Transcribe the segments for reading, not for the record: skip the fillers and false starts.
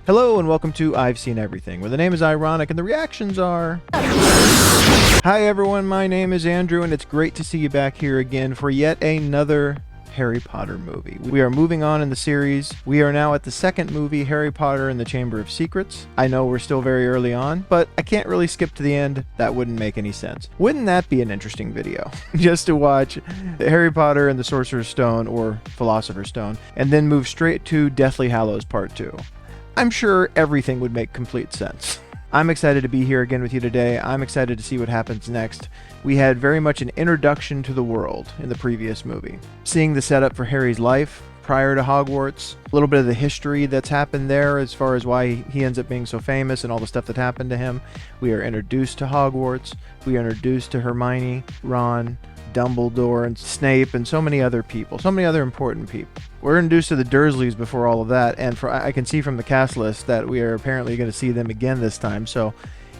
Hello and welcome to I've Seen Everything, where the name is ironic and the reactions are... Hi everyone, my name is Andrew and it's great to see you back here again for yet another Harry Potter movie. We are moving on in the series. We are now at the second movie, Harry Potter and the Chamber of Secrets. I know we're still very early on, but I can't really skip to the end. That wouldn't make any sense. Wouldn't that be an interesting video? Just to watch Harry Potter and the Sorcerer's Stone, or Philosopher's Stone, and then move straight to Deathly Hallows Part 2. I'm sure everything would make complete sense. I'm excited to be here again with you today. I'm excited to see what happens next. We had very much an introduction to the world in the previous movie. Seeing the setup for Harry's life prior to Hogwarts, a little bit of the history that's happened there as far as why he ends up being so famous and all the stuff that happened to him. We are introduced to Hogwarts. We are introduced to Hermione, Ron, Dumbledore, and Snape, and so many other people, so many other important people. We're introduced to the Dursleys before all of that, and I can see from the cast list that we are apparently going to see them again this time, so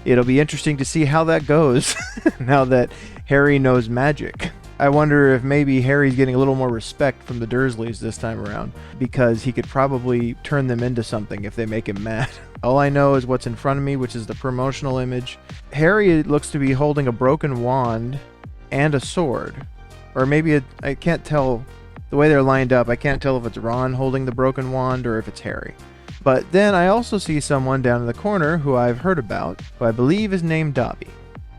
it'll be interesting to see how that goes now that Harry knows magic. I wonder if maybe Harry's getting a little more respect from the Dursleys this time around, because he could probably turn them into something if they make him mad. All I know is what's in front of me, which is the promotional image. Harry looks to be holding a broken wand and a sword, or maybe I can't tell the way they're lined up. I can't tell if it's Ron holding the broken wand or if it's Harry. But then I also see someone down in the corner who I've heard about, who I believe is named Dobby.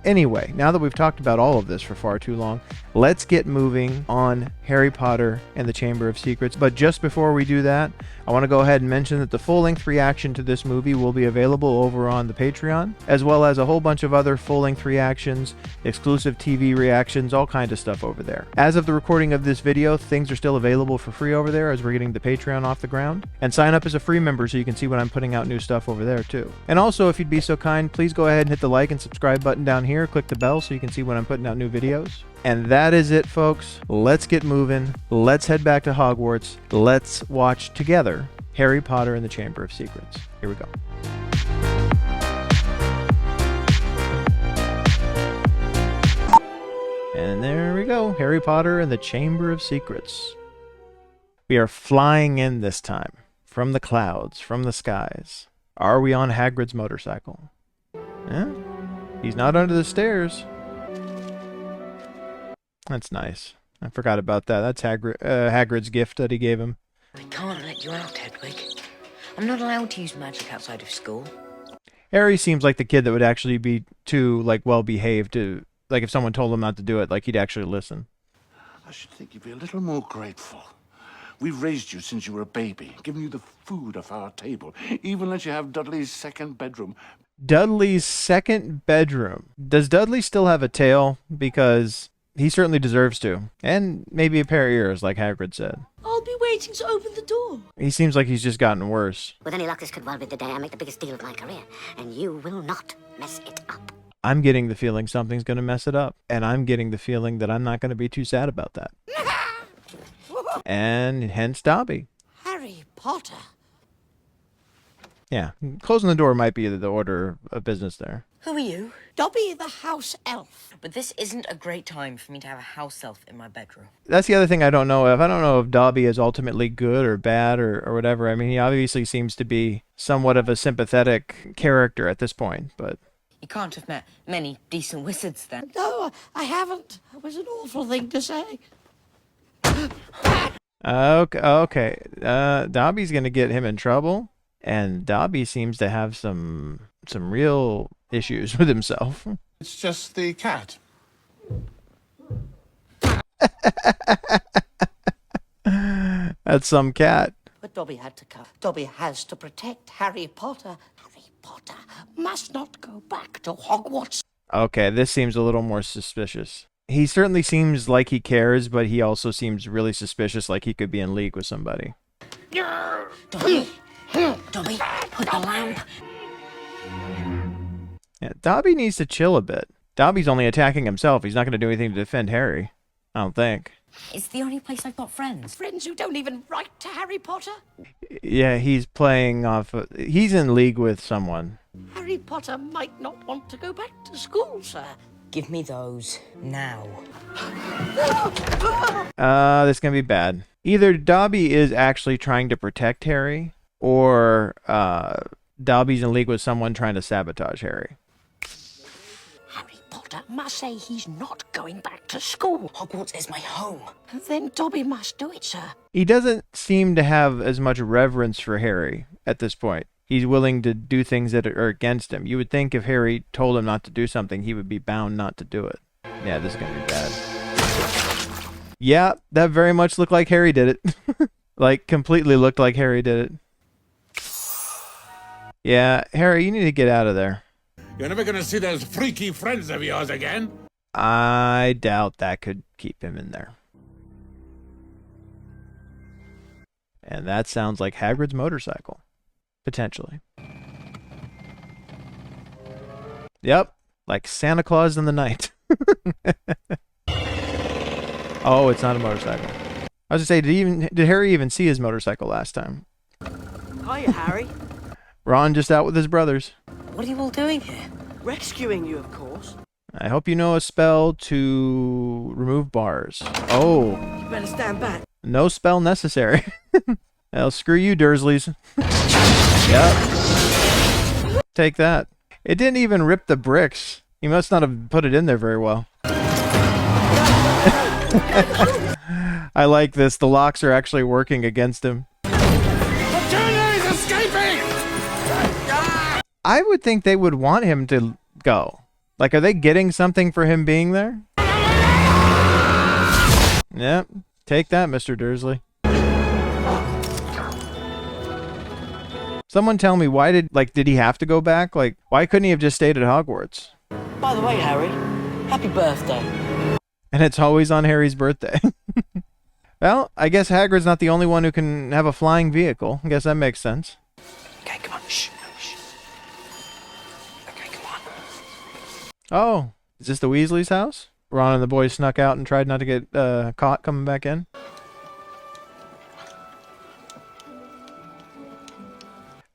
Anyway, now that we've talked about all of this for far too long, let's get moving on Harry Potter and the Chamber of Secrets. But just before we do that, I want to go ahead and mention that the full-length reaction to this movie will be available over on the Patreon, as well as a whole bunch of other full-length reactions, exclusive TV reactions, all kinds of stuff over there. As of the recording of this video, things are still available for free over there as we're getting the Patreon off the ground. And sign up as a free member so you can see when I'm putting out new stuff over there too. And also, if you'd be so kind, please go ahead and hit the like and subscribe button down here. Click the bell so you can see when I'm putting out new videos. And that is it, folks. Let's get moving. Let's head back to Hogwarts. Let's watch together Harry Potter and the Chamber of Secrets. Here we go. And there we go. Harry Potter and the Chamber of Secrets. We are flying in this time. From the clouds, from the skies. Are we on Hagrid's motorcycle? Eh? He's not under the stairs. That's nice. I forgot about that. That's Hagrid's gift that he gave him. I can't let you out, Hedwig. I'm not allowed to use magic outside of school. Harry seems like the kid that would actually be too, well behaved to, if someone told him not to do it, he'd actually listen. I should think you'd be a little more grateful. We've raised you since you were a baby, given you the food off our table, even let you have Dudley's second bedroom. Dudley's second bedroom. Does Dudley still have a tail? Because he certainly deserves to. And maybe a pair of ears, like Hagrid said. I'll be waiting to open the door. He seems like he's just gotten worse. With any luck, this could well be the day I make the biggest deal of my career, and you will not mess it up. I'm getting the feeling something's going to mess it up. And I'm getting the feeling that I'm not going to be too sad about that. And hence Dobby. Harry Potter. Yeah, closing the door might be the order of business there. Who are you? Dobby the house elf. But this isn't a great time for me to have a house elf in my bedroom. That's the other thing I don't know if. I don't know if Dobby is ultimately good or bad or whatever. I mean, he obviously seems to be somewhat of a sympathetic character at this point, but... You can't have met many decent wizards then. No, I haven't. It was an awful thing to say. Okay. Dobby's gonna get him in trouble, and Dobby seems to have some real issues with himself. It's just the cat. That's some cat. But Dobby had to come. Dobby has to protect Harry Potter. Harry Potter must not go back to Hogwarts. Okay, this seems a little more suspicious. He certainly seems like he cares, but he also seems really suspicious, like he could be in league with somebody. Dobby, put the lamp. Yeah, Dobby needs to chill a bit. Dobby's only attacking himself. He's not going to do anything to defend Harry. I don't think. It's the only place I've got friends. Friends who don't even write to Harry Potter? Yeah, he's playing off... he's in league with someone. Harry Potter might not want to go back to school, sir. Give me those now. This is going to be bad. Either Dobby is actually trying to protect Harry, or Dobby's in league with someone trying to sabotage Harry. Harry Potter must say he's not going back to school. Hogwarts is my home. Then Dobby must do it, sir. He doesn't seem to have as much reverence for Harry at this point. He's willing to do things that are against him. You would think if Harry told him not to do something, he would be bound not to do it. Yeah, this is going to be bad. Yeah, that very much looked like Harry did it. Like, completely looked like Harry did it. Yeah, Harry, you need to get out of there. You're never gonna see those freaky friends of yours again. I doubt that could keep him in there. And that sounds like Hagrid's motorcycle. Potentially. Yep, like Santa Claus in the night. Oh, it's not a motorcycle. I was gonna say, did Harry even see his motorcycle last time? Hiya, Harry. Ron just out with his brothers. What are you all doing here? Rescuing you, of course. I hope you know a spell to remove bars. Oh, You better stand back. no spell necessary. Well, screw you, Dursleys. Yep. Take that. It didn't even rip the bricks. He must not have put it in there very well. I like this. The locks are actually working against him. Is escaping! I would think they would want him to go. Like, are they getting something for him being there? Yep. Take that, Mr. Dursley. Someone tell me, why did he have to go back? Like, why couldn't he have just stayed at Hogwarts? By the way, Harry, happy birthday. And it's always on Harry's birthday. Well, I guess Hagrid's not the only one who can have a flying vehicle. I guess that makes sense. Okay, come on. Shh. Okay, come on. Oh, is this the Weasleys' house? Ron and the boys snuck out and tried not to get caught coming back in.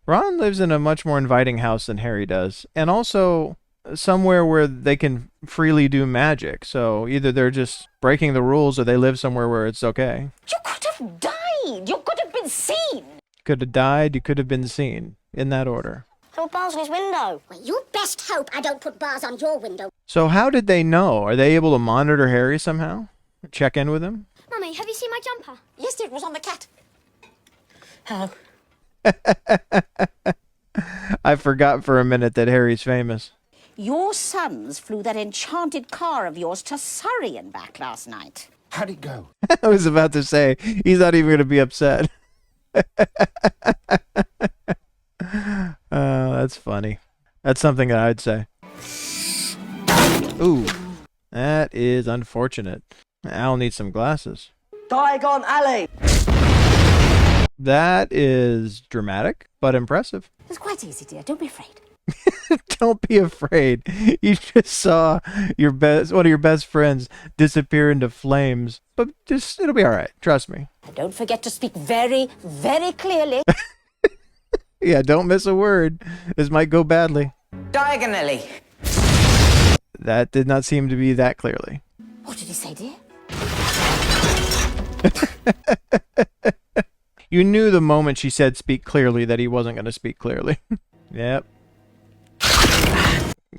Ron lives in a much more inviting house than Harry does, and also somewhere where they can freely do magic. So either they're just breaking the rules or they live somewhere where it's okay. You could have died. You could have been seen. Could have died, you could have been seen. In that order. Put bars on his window. Well, you best hope I don't put bars on your window. So how did they know? Are they able to monitor Harry somehow? Check in with him? Mummy, have you seen my jumper? Yes, it was on the cat. Hello. I forgot for a minute that Harry's famous. Your sons flew that enchanted car of yours to Surrey and back last night. How'd it go? I was about to say, he's not even going to be upset. That's funny. That's something that I'd say. Ooh, that is unfortunate. Al needs some glasses. Diagon Alley. That is dramatic, but impressive. It's quite easy, dear. Don't be afraid. Don't be afraid. You just saw one of your best friends disappear into flames. But it'll be all right. Trust me. And don't forget to speak very, very clearly. Yeah, don't miss a word. This might go badly. Diagonally. That did not seem to be that clearly. What did he say, dear? You knew the moment she said speak clearly that he wasn't going to speak clearly. Yep.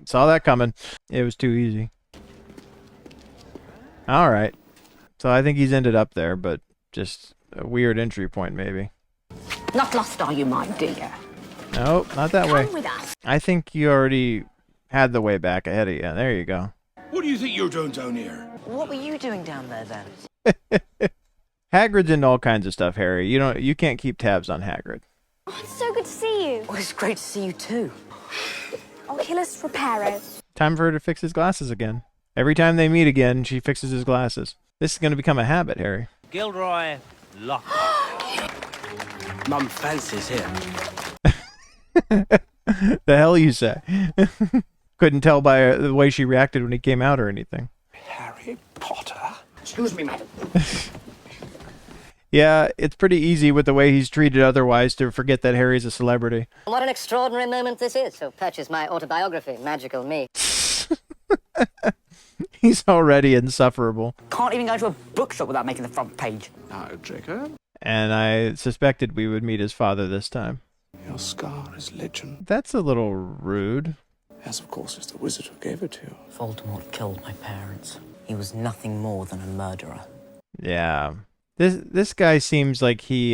Saw that coming. It was too easy. All right. So I think he's ended up there, but just a weird entry point maybe. Not lost, are you, my dear? Nope, not that way. Come with us. I think you already had the way back ahead of you. There you go. What do you think you're doing down here? What were you doing down there then? Hagrid's into all kinds of stuff, Harry. You can't keep tabs on Hagrid. Oh, it's so good to see you. Well, it's great to see you too. Oculus Reparo. Time for her to fix his glasses again. Every time they meet again, she fixes his glasses. This is going to become a habit, Harry. Gilderoy Lock. Mum fancies him. The hell you say? Couldn't tell by the way she reacted when he came out or anything. Harry Potter? Excuse me, madam. Yeah, it's pretty easy with the way he's treated otherwise to forget that Harry's a celebrity. What an extraordinary moment this is. So purchase my autobiography, Magical Me. He's already insufferable. Can't even go to a bookshop without making the front page. Now, Jacob. And I suspected we would meet his father this time. Your scar is legend, That's a little rude. as of course is the wizard who gave it to you. Voldemort killed my parents. He was nothing more than a murderer. Yeah. This guy seems like he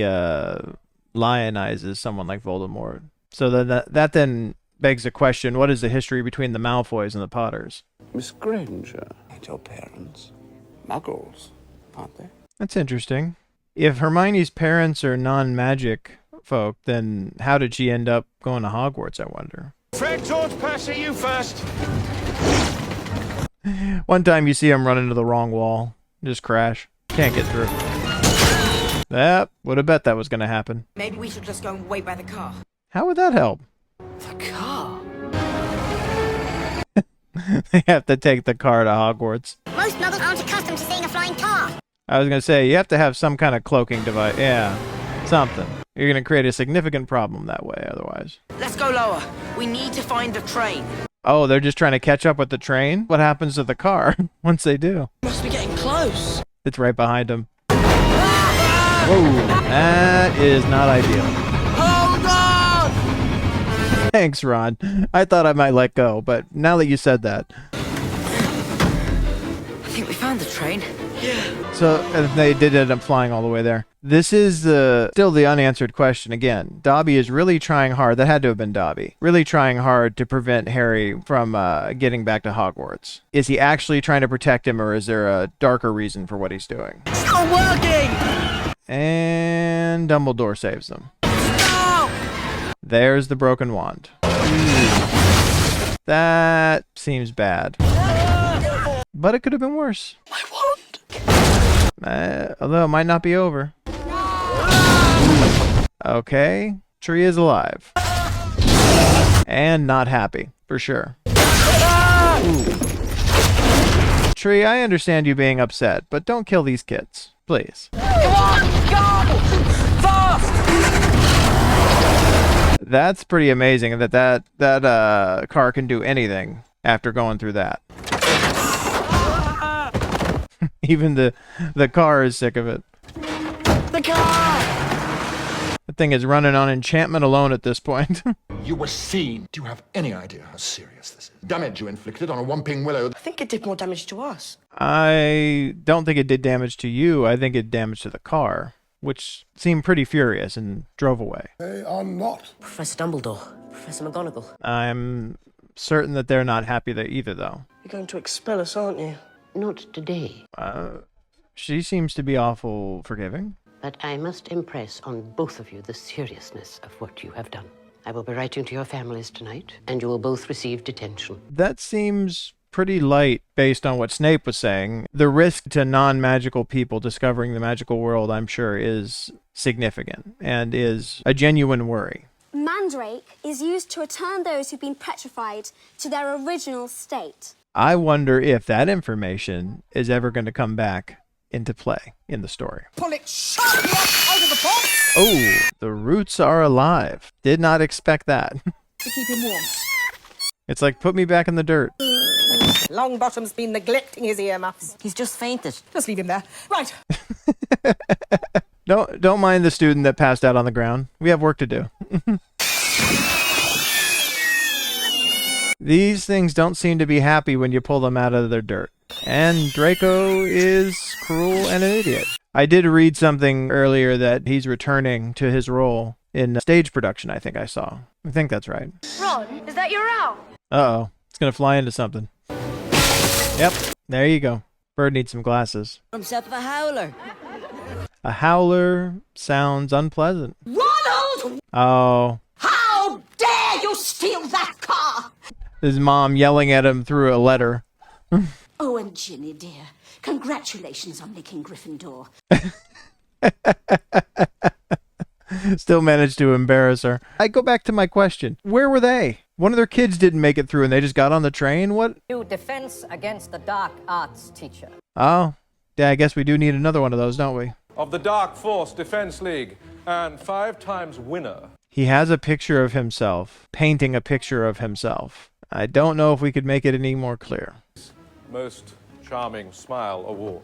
lionizes someone like Voldemort. So that then begs the question, what is the history between the Malfoys and the Potters? Miss Granger and your parents, muggles, aren't they? That's interesting. If Hermione's parents are non-magic folk, then how did she end up going to Hogwarts, I wonder? Fred, George, Percy, you first. One time you see him run into the wrong wall. Just crash. Can't get through. That would have bet that was going to happen. Maybe we should just go and wait by the car. How would that help? The car? They have to take the car to Hogwarts. Most muggles aren't accustomed to seeing a flying car. I was going to say, you have to have some kind of cloaking device. Yeah, something. You're going to create a significant problem that way otherwise. Let's go lower. We need to find the train. Oh, they're just trying to catch up with the train? What happens to the car once they do? Must be getting close. It's right behind them. Whoa, that is not ideal. Hold on! Thanks, Ron. I thought I might let go, but now that you said that. I think we found the train. Yeah. So they did end up flying all the way there. This is still the unanswered question again. Dobby is really trying hard. That had to have been Dobby. Really trying hard to prevent Harry from getting back to Hogwarts. Is he actually trying to protect him, or is there a darker reason for what he's doing? It's not working! And Dumbledore saves them. No! There's the broken wand. That seems bad. But it could have been worse. My wand! Although it might not be over. Okay, Tree is alive. And not happy, for sure. Ooh. Tree, I understand you being upset, but don't kill these kids, please. Come on, go! Fast! That's pretty amazing that car can do anything after going through that. Even the car is sick of it. The car! The thing is running on enchantment alone at this point. You were seen. Do you have any idea how serious this is? Damage you inflicted on a Whomping Willow. I think it did more damage to us. I don't think it did damage to you. I think it damaged to the car, which seemed pretty furious and drove away. They are not. Professor Dumbledore. Professor McGonagall. I'm certain that they're not happy there either, though. You're going to expel us, aren't you? Not today, She seems to be awful forgiving. but I must impress on both of you the seriousness of what you have done. I will be writing to your families tonight, and you will both receive detention. That seems pretty light based on what Snape was saying. The risk to non-magical people discovering the magical world, I'm sure, is significant and is a genuine worry. Mandrake is used to return those who've been petrified to their original state. I wonder if that information is ever going to come back into play in the story. Pull it sharply up out of the pot! Oh, the roots are alive. Did not expect that. To keep him warm. It's like, put me back in the dirt. Longbottom's been neglecting his earmuffs. He's just fainted. Just leave him there. Right. Don't mind the student that passed out on the ground. We have work to do. These things don't seem to be happy when you pull them out of their dirt. And Draco is cruel and an idiot. I did read something earlier that he's returning to his role in stage production, I think I saw. I think that's right. Ron, is that your owl? Uh-oh. It's going to fly into something. Yep. There you go. Bird needs some glasses. Himself a howler. A howler sounds unpleasant. Ronald! Oh. How dare you steal that car? His mom yelling at him through a letter. Oh, and Ginny, dear, congratulations on making Gryffindor. Still managed to embarrass her. I go back to my question. Where were they? One of their kids didn't make it through and they just got on the train? What? New defense against the dark arts teacher. Oh. Yeah, I guess we do need another one of those, don't we? Of the Dark Force Defense League and 5 times winner. He has a picture of himself, painting a picture of himself. I don't know if we could make it any more clear. Most Charming Smile Award.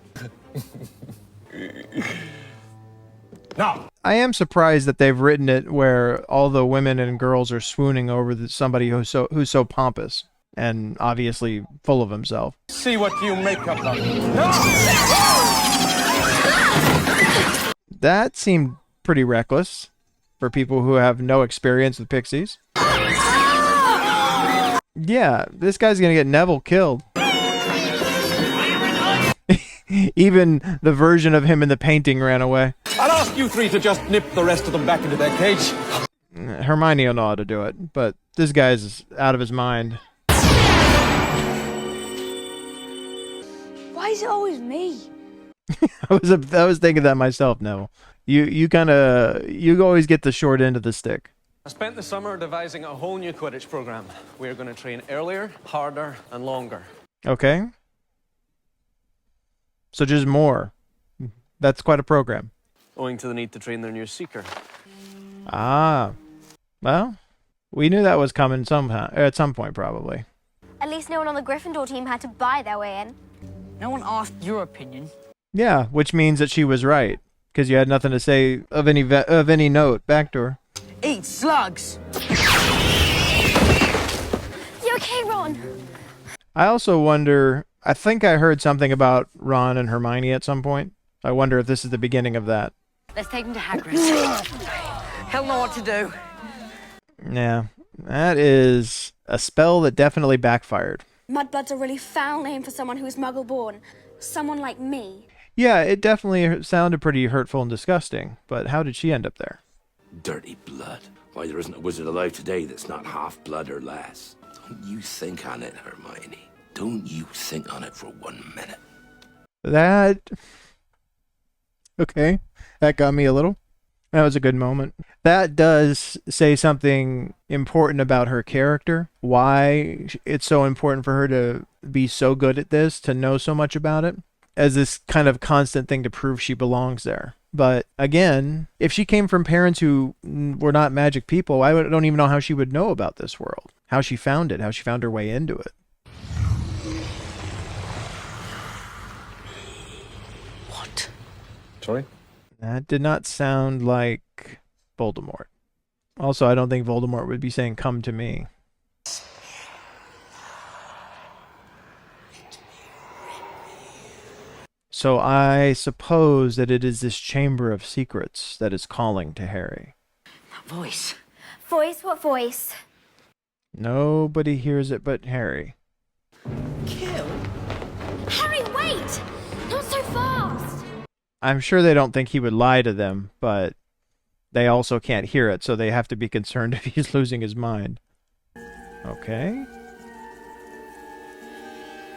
Now! I am surprised that they've written it where all the women and girls are swooning over somebody who's so pompous and obviously full of himself. See what you make of them. That seemed pretty reckless for people who have no experience with pixies. Yeah, this guy's gonna get Neville killed. Even the version of him in the painting ran away. I'll ask you three to just nip the rest of them back into their cage. Hermione will know how to do it, but this guy's out of his mind. Why is it always me? I was thinking that myself. No, you always get the short end of the stick. I spent the summer devising a whole new Quidditch program. We're going to train earlier, harder, and longer. Okay. So just more. That's quite a program. Owing to the need to train their new seeker. Ah. Well, we knew that was coming sometime, at some point, probably. At least no one on the Gryffindor team had to buy their way in. No one asked your opinion. Yeah, which means that she was right, because you had nothing to say of any note back to her. Eat slugs! You okay, Ron? I also wonder, I think I heard something about Ron and Hermione at some point. I wonder if this is the beginning of that. Let's take him to Hagrid's. He'll know what to do. Yeah, that is a spell that definitely backfired. Mudblood's a really foul name for someone who's muggle-born. Someone like me. Yeah, it definitely sounded pretty hurtful and disgusting, but how did she end up there? Dirty blood. Why, there isn't a wizard alive today that's not half blood or less. Don't you think on it, Hermione. Don't you think on it for 1 minute. That... Okay, that got me a little. That was a good moment. That does say something important about her character. Why it's so important for her to be so good at this, to know so much about it, as this kind of constant thing to prove she belongs there. But again, if she came from parents who were not magic people, I don't even know how she would know about this world. How she found it, how she found her way into it. What? Sorry? That did not sound like Voldemort. Also, I don't think Voldemort would be saying, "Come to me." So I suppose that it is this Chamber of Secrets that is calling to Harry. That voice. Voice? What voice? Nobody hears it but Harry. Kill? Harry, wait! Not so fast! I'm sure they don't think he would lie to them, but they also can't hear it, so they have to be concerned if he's losing his mind. Okay.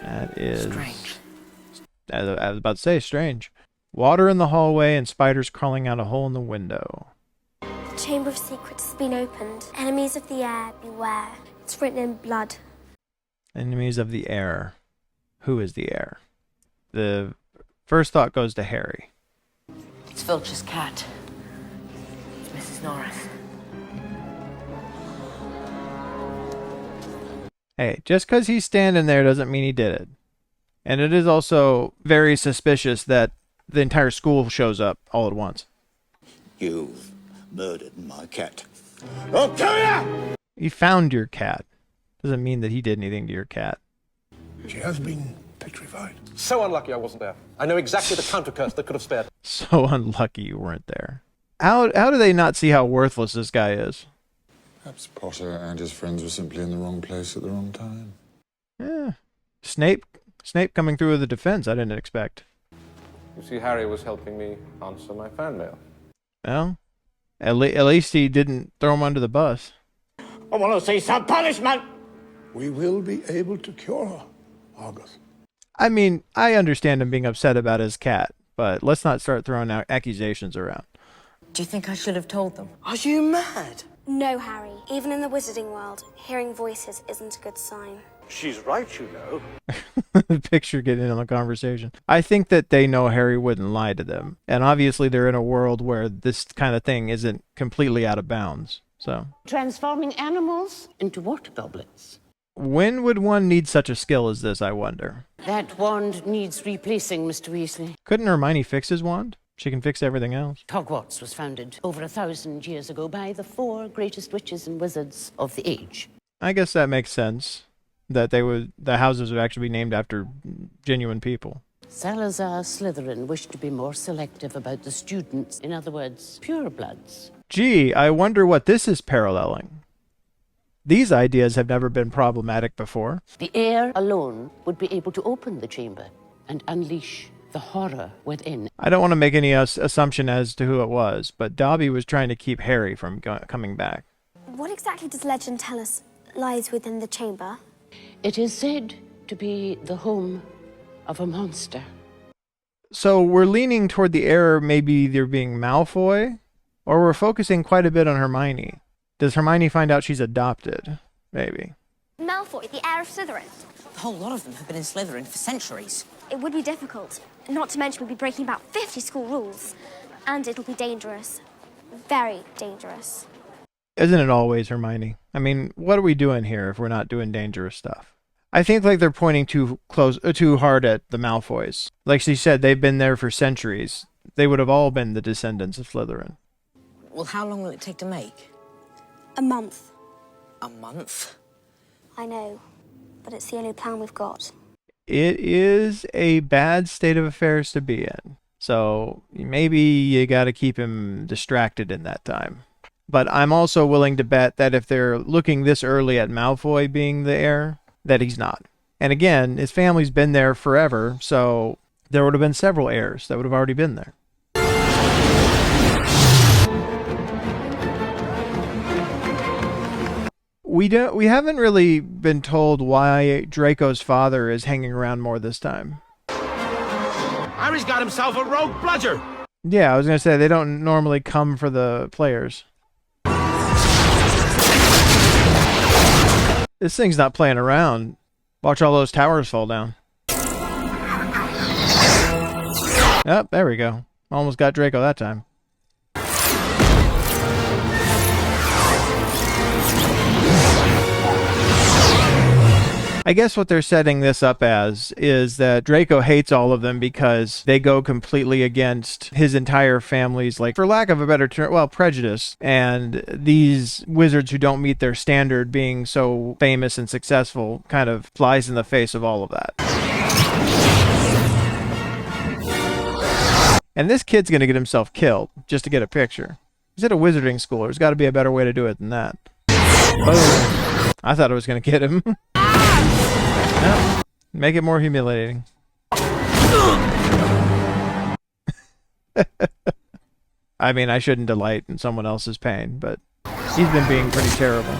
That is... Strange. I was about to say, strange. Water in the hallway and spiders crawling out a hole in the window. The Chamber of Secrets has been opened. Enemies of the air, beware. It's written in blood. Enemies of the air. Who is the air? The first thought goes to Harry. It's Filch's cat. It's Mrs. Norris. Hey, just because he's standing there doesn't mean he did it. And it is also very suspicious that the entire school shows up all at once. You've murdered my cat. I'll kill you! He found your cat. Doesn't mean that he did anything to your cat. She has been petrified. So unlucky I wasn't there. I know exactly the counter curse that could have spared. So unlucky you weren't there. How do they not see how worthless this guy is? Perhaps Potter and his friends were simply in the wrong place at the wrong time. Yeah. Snape coming through with a defense I didn't expect. You see, Harry was helping me answer my fan mail. Well, at least he didn't throw him under the bus. I want to see some punishment! We will be able to cure her, August. I mean, I understand him being upset about his cat, but let's not start throwing out accusations around. Do you think I should have told them? Are you mad? No, Harry. Even in the wizarding world, hearing voices isn't a good sign. She's right, you know. Picture getting in on the conversation. I think that they know Harry wouldn't lie to them. And obviously they're in a world where this kind of thing isn't completely out of bounds. So, Transforming animals into water goblets. when would one need such a skill as this, I wonder? That wand needs replacing, Mr. Weasley. Couldn't Hermione fix his wand? She can fix everything else. Hogwarts was founded over 1,000 years ago by the 4 greatest witches and wizards of the age. I guess that makes sense. That the houses would actually be named after genuine people. Salazar Slytherin wished to be more selective about the students. In other words, purebloods. Gee, I wonder what this is paralleling. These ideas have never been problematic before. The heir alone would be able to open the chamber and unleash the horror within. I don't want to make any assumption as to who it was, but Dobby was trying to keep Harry from coming back. What exactly does legend tell us lies within the chamber? It is said to be the home of a monster. So we're leaning toward the heir maybe either being Malfoy, or we're focusing quite a bit on Hermione. Does Hermione find out she's adopted? Maybe. Malfoy, the heir of Slytherin. A whole lot of them have been in Slytherin for centuries. It would be difficult. Not to mention we'd be breaking about 50 school rules. And it'll be dangerous. Very dangerous. Isn't it always, Hermione? I mean, what are we doing here if we're not doing dangerous stuff? I think like they're pointing too hard at the Malfoys. Like she said, they've been there for centuries. They would have all been the descendants of Slytherin. Well, how long will it take to make? A month. A month? I know, but it's the only plan we've got. It is a bad state of affairs to be in. So maybe you got to keep him distracted in that time. But I'm also willing to bet that if they're looking this early at Malfoy being the heir, that he's not. And again, his family's been there forever, so there would have been several heirs that would have already been there. We haven't really been told why Draco's father is hanging around more this time. Harry's got himself a rogue bludger. Yeah, I was going to say, they don't normally come for the players. This thing's not playing around. Watch all those towers fall down. Oh, there we go. Almost got Draco that time. I guess what they're setting this up as is that Draco hates all of them because they go completely against his entire family's, like, for lack of a better term, well, prejudice. And these wizards who don't meet their standard being so famous and successful kind of flies in the face of all of that. And this kid's going to get himself killed just to get a picture. He's at a wizarding school. There's got to be a better way to do it than that. Boom. I thought it was going to get him. No, make it more humiliating. I mean, I shouldn't delight in someone else's pain, but he's been being pretty terrible.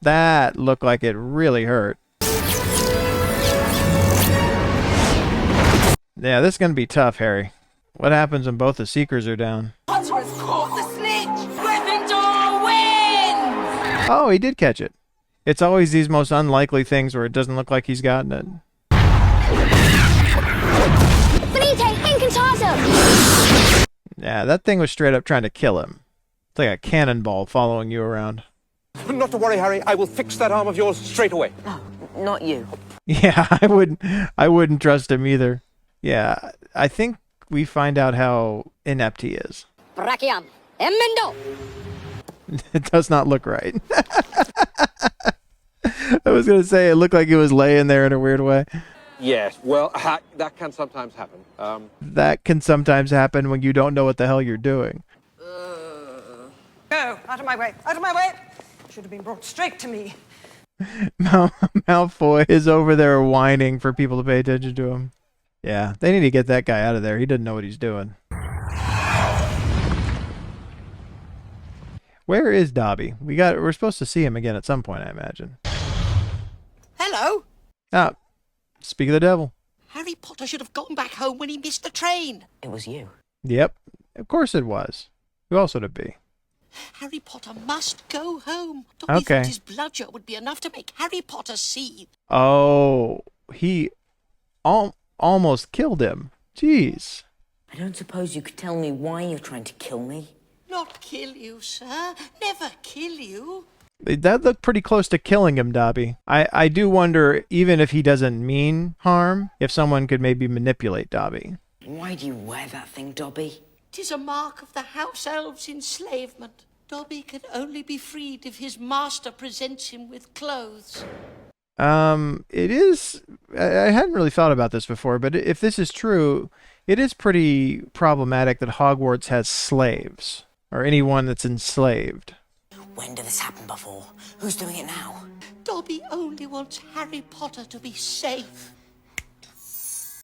That looked like it really hurt. Yeah, this is going to be tough, Harry. What happens when both the Seekers are down? Potter has caught the snitch! Gryffindor wins! Oh, he did catch it. It's always these most unlikely things where it doesn't look like he's gotten it. Finite incantatum! Yeah, that thing was straight up trying to kill him. It's like a cannonball following you around. Not to worry, Harry. I will fix that arm of yours straight away. Oh, not you. Yeah, I wouldn't trust him either. Yeah, I think we find out how inept he is. Brachiam. Emendo! It does not look right. I was going to say, it looked like he was laying there in a weird way. Yes, well, that can sometimes happen. That can sometimes happen when you don't know what the hell you're doing. Go! Out of my way! Out of my way! Should have been brought straight to me. Malfoy is over there whining for people to pay attention to him. Yeah, they need to get that guy out of there. He doesn't know what he's doing. Where is Dobby? We're supposed to see him again at some point, I imagine. Hello? Ah, speak of the devil. Harry Potter should have gotten back home when he missed the train. It was you. Yep, of course it was. Who else would it be? Harry Potter must go home. Dobby thought his bludger would be enough to make Harry Potter see. Oh, he almost killed him. Jeez. I don't suppose you could tell me why you're trying to kill me? Not kill you, sir. Never kill you. That looked pretty close to killing him, Dobby. I do wonder, even if he doesn't mean harm, if someone could maybe manipulate Dobby. Why do you wear that thing, Dobby? 'Tis a mark of the house elves' enslavement. Dobby can only be freed if his master presents him with clothes. It is, I hadn't really thought about this before, but if this is true, it is pretty problematic that Hogwarts has slaves, or anyone that's enslaved. When did this happen before? Who's doing it now? Dobby only wants Harry Potter to be safe.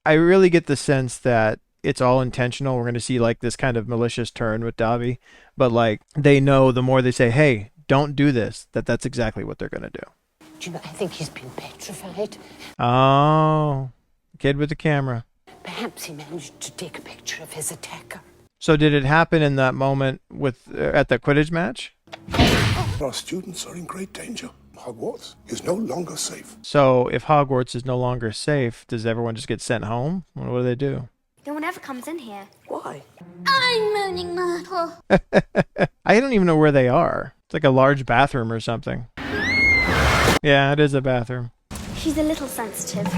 I really get the sense that it's all intentional. We're going to see like this kind of malicious turn with Dobby, but like they know the more they say, hey, don't do this, that's exactly what they're going to do. Do you know, I think he's been petrified. Oh, kid with the camera. Perhaps he managed to take a picture of his attacker. So did it happen in that moment with at the Quidditch match? Our students are in great danger. Hogwarts is no longer safe. So if Hogwarts is no longer safe, does everyone just get sent home? What do they do? No one ever comes in here. Why? I'm Moaning Myrtle. I don't even know where they are. It's like a large bathroom or something. Yeah, it is a bathroom. She's a little sensitive.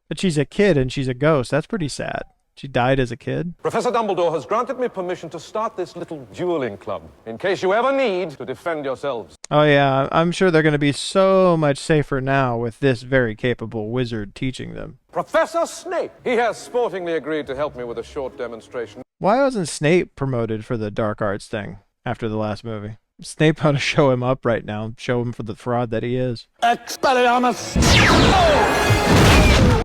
But she's a kid and she's a ghost. That's pretty sad. She died as a kid. Professor Dumbledore has granted me permission to start this little dueling club, in case you ever need to defend yourselves. Oh yeah, I'm sure they're going to be so much safer now with this very capable wizard teaching them. Professor Snape! He has sportingly agreed to help me with a short demonstration. Why wasn't Snape promoted for the dark arts thing after the last movie? Snape ought to show him up right now, show him for the fraud that he is. Expelliarmus!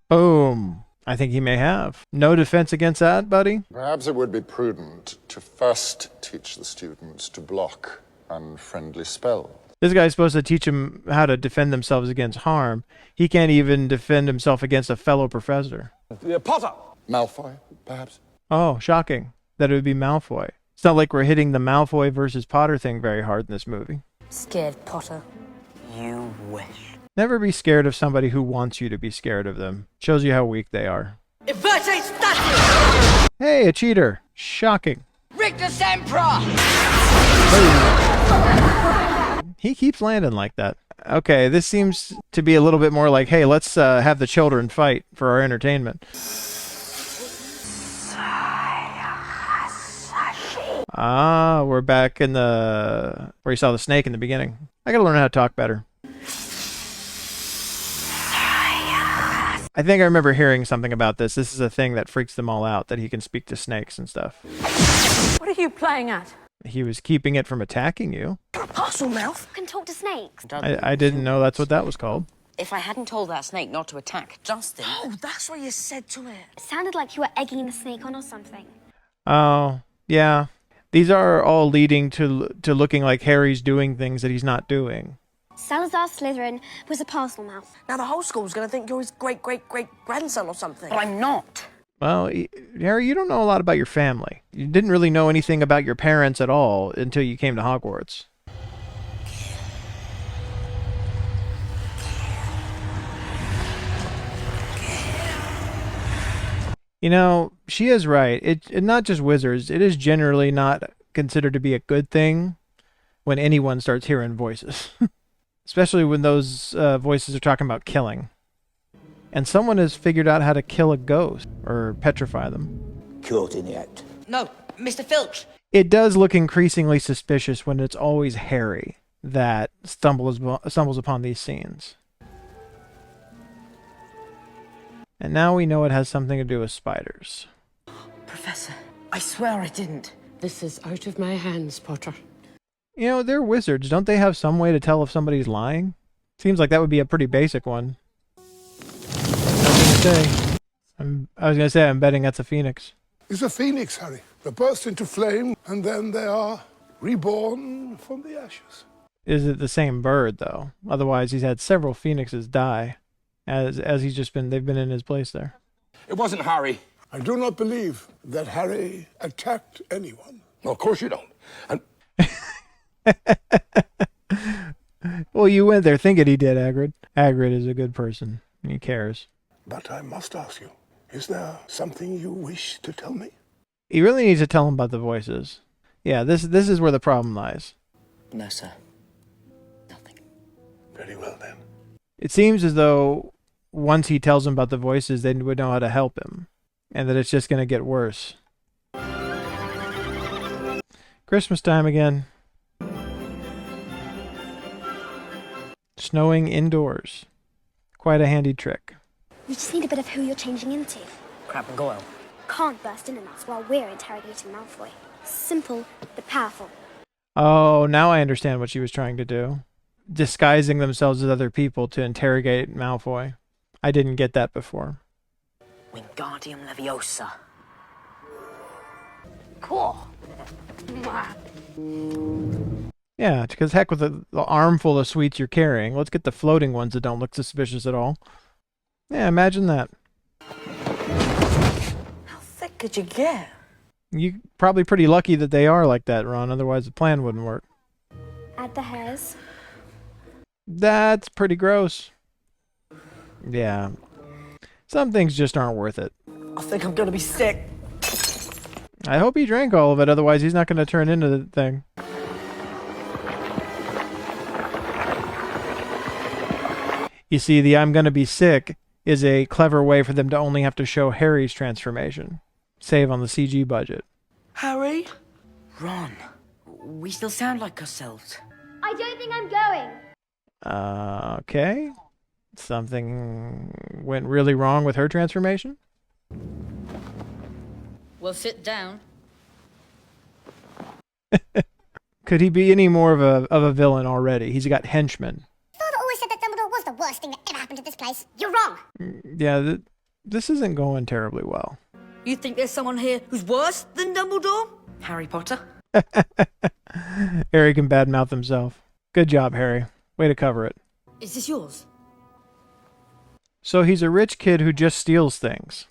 Boom. I think he may have. No defense against that, buddy? Perhaps it would be prudent to first teach the students to block unfriendly spells. This guy's supposed to teach them how to defend themselves against harm. He can't even defend himself against a fellow professor. Potter! Malfoy, perhaps? Oh, shocking that it would be Malfoy. It's not like we're hitting the Malfoy versus Potter thing very hard in this movie. Scared Potter. You wish. Never be scared of somebody who wants you to be scared of them. Shows you how weak they are. Inverte statue! Hey, a cheater. Shocking. Rictus Emperor! He keeps landing like that. Okay, this seems to be a little bit more like, hey, let's have the children fight for our entertainment. Ah, we're back in the... where you saw the snake in the beginning. I gotta learn how to talk better. I think I remember hearing something about this. This is a thing that freaks them all out, that he can speak to snakes and stuff. What are you playing at? He was keeping it from attacking you. Parcel mouth can talk to snakes. I didn't know that's what that was called. If I hadn't told that snake not to attack Justin... Oh, that's what you said to it. It sounded like you were egging the snake on or something. Oh, yeah. These are all leading to looking like Harry's doing things that he's not doing. Salazar Slytherin was a parcel mouth. Now the whole school's going to think you're his great-great-great-grandson or something. But I'm not. Well, Harry, you don't know a lot about your family. You didn't really know anything about your parents at all until you came to Hogwarts. You know, she is right. It not just wizards. It is generally not considered to be a good thing when anyone starts hearing voices. Especially when those voices are talking about killing. And someone has figured out how to kill a ghost or petrify them. Caught in the act. No, Mr. Filch. It does look increasingly suspicious when it's always Harry that stumbles upon these scenes. And now we know it has something to do with spiders. Professor, I swear I didn't. This is out of my hands, Potter. You know, they're wizards. Don't they have some way to tell if somebody's lying? Seems like that would be a pretty basic one. I was going to say, I'm betting that's a phoenix. It's a phoenix, Harry. They burst into flame, and then they are reborn from the ashes. Is it the same bird, though? Otherwise, he's had several phoenixes die, as they've been in his place there. It wasn't Harry. I do not believe that Harry attacked anyone. No, of course you don't. And well, you went there thinking he did, Hagrid. Hagrid is a good person. He cares. But I must ask you, is there something you wish to tell me? You really need to tell him about the voices. Yeah, this is where the problem lies. No, sir. Very well, then. It seems as though once he tells them about the voices, they would know how to help him. And that it's just going to get worse. Christmas time again. Snowing indoors. Quite a handy trick. We just need a bit of who you're changing into. Crab and Goyle. Can't burst in on us while we're interrogating Malfoy. Simple, but powerful. Oh, now I understand what she was trying to do. Disguising themselves as other people to interrogate Malfoy. I didn't get that before. Wingardium Leviosa. Cool. Yeah, because heck with the armful of sweets you're carrying. Let's get the floating ones that don't look suspicious at all. Yeah, imagine that. How thick could you get? You're probably pretty lucky that they are like that, Ron. Otherwise the plan wouldn't work. Add the hairs. That's pretty gross. Yeah. Some things just aren't worth it. I think I'm gonna be sick. I hope he drank all of it, otherwise he's not going to turn into the thing. You see, the I'm gonna be sick is a clever way for them to only have to show Harry's transformation. Save on the CG budget. Harry? Ron, we still sound like ourselves. I don't think I'm going. Okay. Something went really wrong with her transformation? Well, sit down. Could he be any more of a villain already? He's got henchmen. Father always said that Dumbledore was the worst thing that ever happened to this place. You're wrong. Yeah, this isn't going terribly well. You think there's someone here who's worse than Dumbledore? Harry Potter? Harry can badmouth himself. Good job, Harry. Way to cover it. Is this yours? So he's a rich kid who just steals things.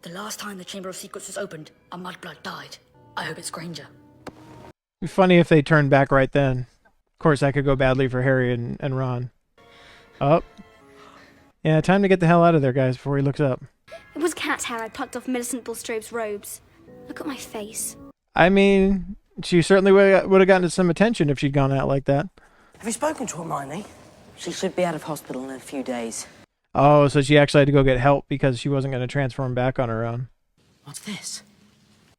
The last time the Chamber of Secrets was opened, a mudblood died. I hope it's Granger. It'd be funny if they turned back right then. Of course, that could go badly for Harry and Ron. Up. Yeah, time to get the hell out of there, guys, before he looks up. It was cat's hair I plucked off Millicent Bulstrode's robes. Look at my face. I mean, she certainly would have gotten some attention if she'd gone out like that. Have you spoken to Hermione? She should be out of hospital in a few days. Oh, so she actually had to go get help because she wasn't going to transform back on her own. What's this?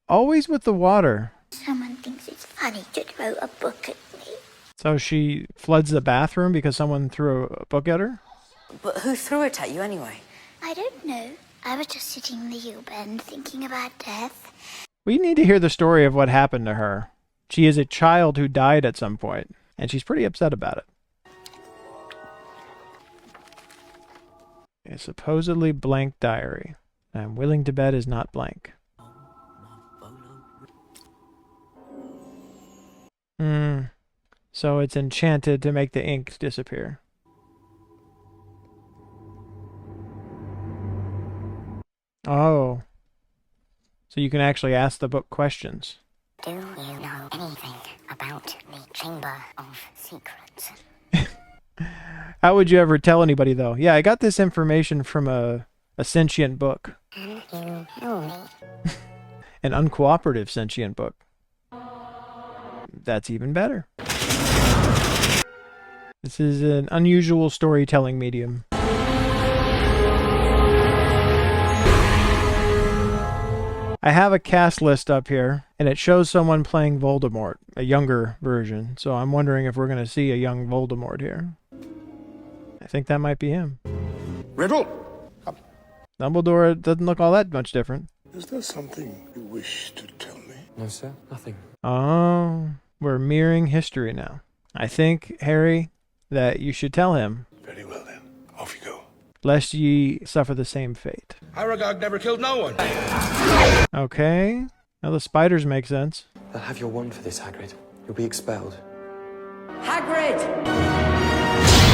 Always with the water. Someone thinks it's funny to throw a book at me. So she floods the bathroom because someone threw a book at her? But who threw it at you anyway? I don't know. I was just sitting in the U-bend thinking about death. We need to hear the story of what happened to her. She is a child who died at some point, and she's pretty upset about it. A supposedly blank diary. I'm willing to bet is not blank. So it's enchanted to make the ink disappear. Oh. So you can actually ask the book questions. Do you know anything about the Chamber of Secrets? How would you ever tell anybody, though? Yeah, I got this information from a sentient book. Can you tell me? An uncooperative sentient book. That's even better. This is an unusual storytelling medium. I have a cast list up here, and it shows someone playing Voldemort, a younger version. So I'm wondering if we're going to see a young Voldemort here. I think that might be him. Riddle! Dumbledore doesn't look all that much different. Is there something you wish to tell me? No, sir. Nothing. Oh, we're mirroring history now. I think, Harry, that you should tell him. Very well then. Off you go. Lest ye suffer the same fate. Aragog never killed no one. Okay. Now the spiders make sense. They'll have your wand for this, Hagrid. You'll be expelled. Hagrid!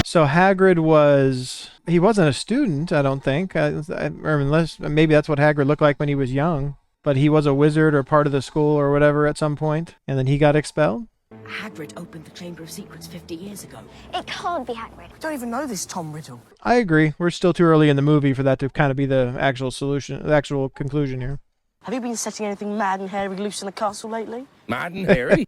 So Hagrid he wasn't a student, I don't think. Or unless, maybe that's what Hagrid looked like when he was young. But he was a wizard or part of the school or whatever at some point, and then he got expelled? Hagrid opened the Chamber of Secrets 50 years ago. It can't be Hagrid. I don't even know this Tom Riddle. I agree. We're still too early in the movie for that to kind of be the actual solution, the actual conclusion here. Have you been setting anything mad and hairy loose in the castle lately? Mad and hairy?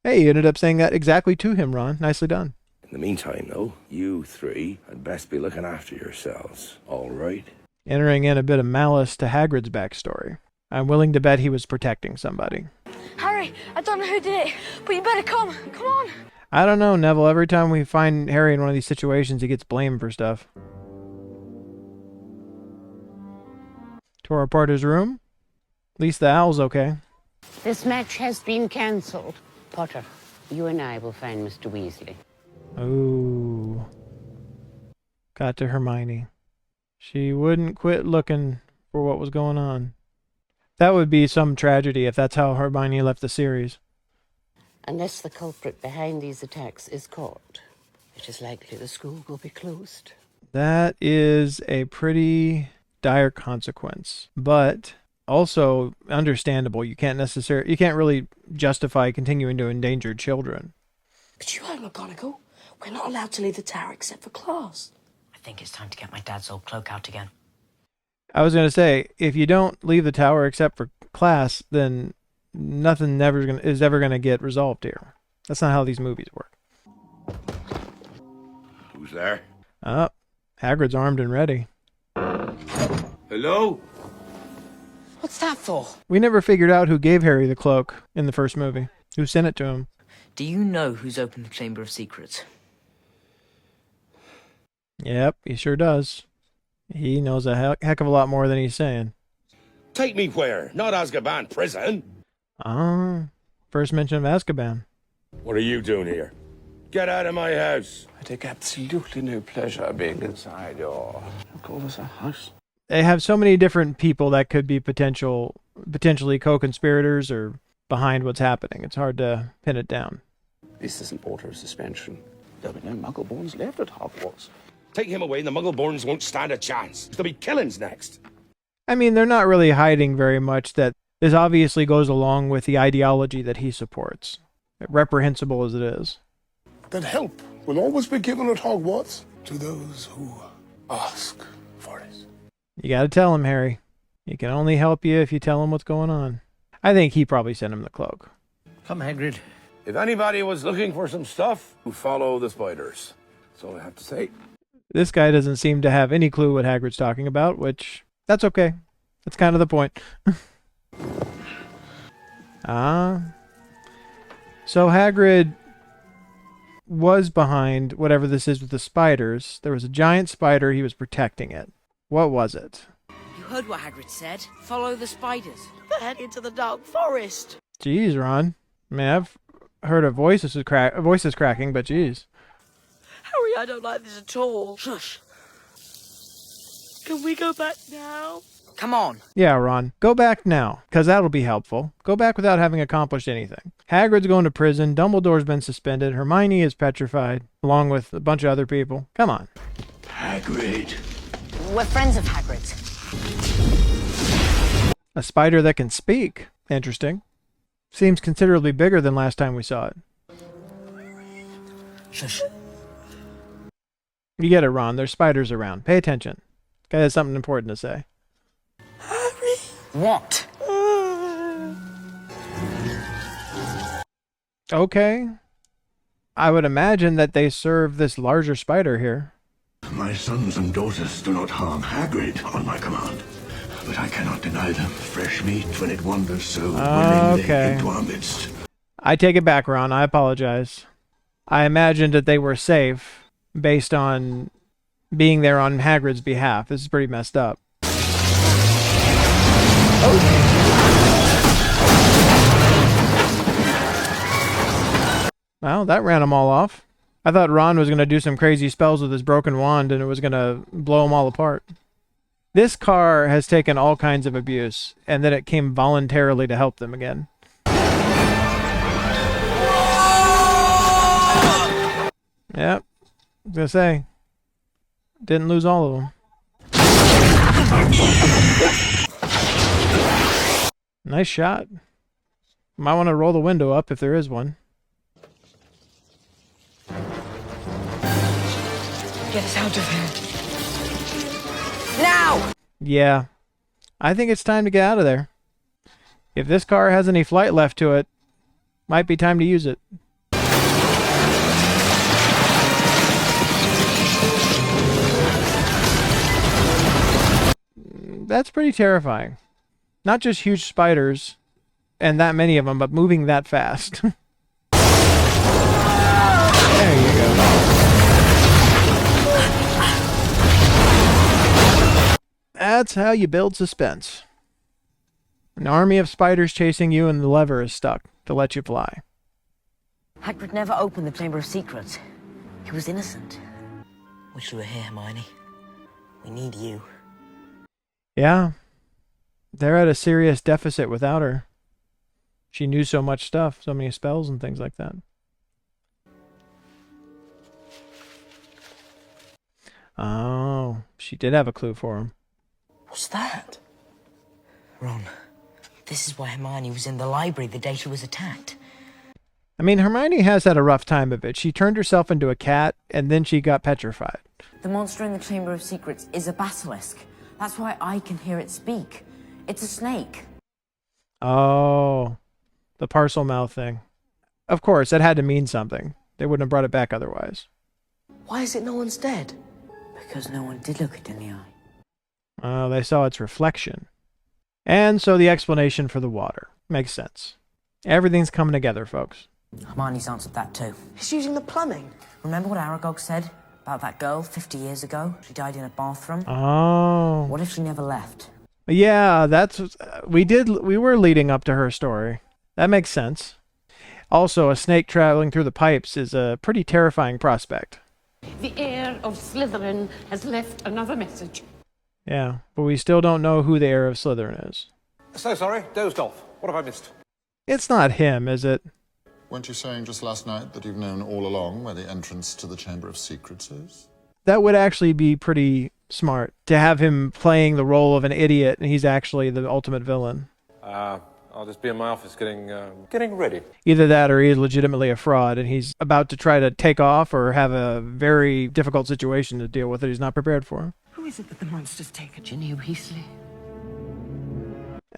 Hey, you ended up saying that exactly to him, Ron. Nicely done. In the meantime, though, you three had best be looking after yourselves, all right? Entering in a bit of malice to Hagrid's backstory. I'm willing to bet he was protecting somebody. Harry, I don't know who did it, but you better come. Come on. I don't know, Neville. Every time we find Harry in one of these situations, he gets blamed for stuff. Tore apart his room? At least the owl's okay. This match has been cancelled. Potter, you and I will find Mr. Weasley. Ooh. Got to Hermione. She wouldn't quit looking for what was going on. That would be some tragedy if that's how Hermione left the series. Unless the culprit behind these attacks is caught, it is likely the school will be closed. That is a pretty dire consequence, but also understandable. You can't really justify continuing to endanger children. But you heard McGonagall. We're not allowed to leave the tower except for class. I think it's time to get my dad's old cloak out again. I was going to say, if you don't leave the tower except for class, then nothing is ever going to get resolved here. That's not how these movies work. Who's there? Hagrid's armed and ready. Hello? What's that for? We never figured out who gave Harry the cloak in the first movie. Who sent it to him? Do you know who's opened the Chamber of Secrets? Yep, he sure does. He knows a heck of a lot more than he's saying. Take me where? Not Azkaban prison. First mention of Azkaban. What are you doing here? Get out of my house. I take absolutely no pleasure being inside your... You call this a house? They have so many different people that could be potentially co-conspirators or behind what's happening. It's hard to pin it down. This is an order of suspension. There'll be no Muggleborns left at Hogwarts. Take him away and the Muggleborns won't stand a chance. There'll be killings next. I mean, they're not really hiding very much that this obviously goes along with the ideology that he supports, reprehensible as it is. That help will always be given at Hogwarts to those who ask for it. You gotta tell him, Harry. He can only help you if you tell him what's going on. I think he probably sent him the cloak. Come, Hagrid. If anybody was looking for some stuff, follow the spiders. That's all I have to say. This guy doesn't seem to have any clue what Hagrid's talking about, which, that's okay. That's kind of the point. So Hagrid was behind whatever this is with the spiders. There was a giant spider, he was protecting it. What was it? You heard what Hagrid said. Follow the spiders. Head into the dark forest. Jeez, Ron. I mean, I've heard of voices cracking, but jeez. Harry, I don't like this at all. Shush. Can we go back now? Come on. Yeah, Ron. Go back now, because that'll be helpful. Go back without having accomplished anything. Hagrid's going to prison. Dumbledore's been suspended. Hermione is petrified, along with a bunch of other people. Come on. Hagrid. We're friends of Hagrid's. A spider that can speak. Interesting. Seems considerably bigger than last time we saw it. Shush. You get it, Ron. There's spiders around. Pay attention. Guy has something important to say. Harry. What? Okay. I would imagine that they serve this larger spider here. My sons and daughters do not harm Hagrid on my command. But I cannot deny them fresh meat when it wanders so willingly into our midst. I take it back, Ron. I apologize. I imagined that they were safe based on being there on Hagrid's behalf. This is pretty messed up. Well, that ran them all off. I thought Ron was going to do some crazy spells with his broken wand and it was going to blow them all apart. This car has taken all kinds of abuse, and then it came voluntarily to help them again. Yep. I was going to say, didn't lose all of them. Nice shot. Might want to roll the window up if there is one. Get us out of here. Now! Yeah. I think it's time to get out of there. If this car has any flight left to it, might be time to use it. That's pretty terrifying. Not just huge spiders, and that many of them, but moving that fast. There you go. That's how you build suspense. An army of spiders chasing you and the lever is stuck to let you fly. Hagrid never opened the Chamber of Secrets. He was innocent. Wish you were here, Hermione. We need you. Yeah. They're at a serious deficit without her. She knew so much stuff, so many spells and things like that. Oh, she did have a clue for him. What's that? Ron, this is why Hermione was in the library the day she was attacked. I mean, Hermione has had a rough time of it. She turned herself into a cat, and then she got petrified. The monster in the Chamber of Secrets is a basilisk. That's why I can hear it speak. It's a snake. Oh, the parcel mouth thing. Of course, that had to mean something. They wouldn't have brought it back otherwise. Why is it no one's dead? Because no one did look it in the eye. Oh, they saw its reflection. And so the explanation for the water. Makes sense. Everything's coming together, folks. Hermione's answered that too. He's using the plumbing. Remember what Aragog said about that girl 50 years ago? She died in a bathroom. Oh. What if she never left? Yeah, that's... We were leading up to her story. That makes sense. Also, a snake traveling through the pipes is a pretty terrifying prospect. The heir of Slytherin has left another message. Yeah, but we still don't know who the heir of Slytherin is. So sorry, dozed off. What have I missed? It's not him, is it? Weren't you saying just last night that you've known all along where the entrance to the Chamber of Secrets is? That would actually be pretty smart, to have him playing the role of an idiot, and he's actually the ultimate villain. I'll just be in my office getting ready. Either that or he's legitimately a fraud, and he's about to try to take off or have a very difficult situation to deal with that he's not prepared for. Who is it that the monster's taken? Ginny Weasley.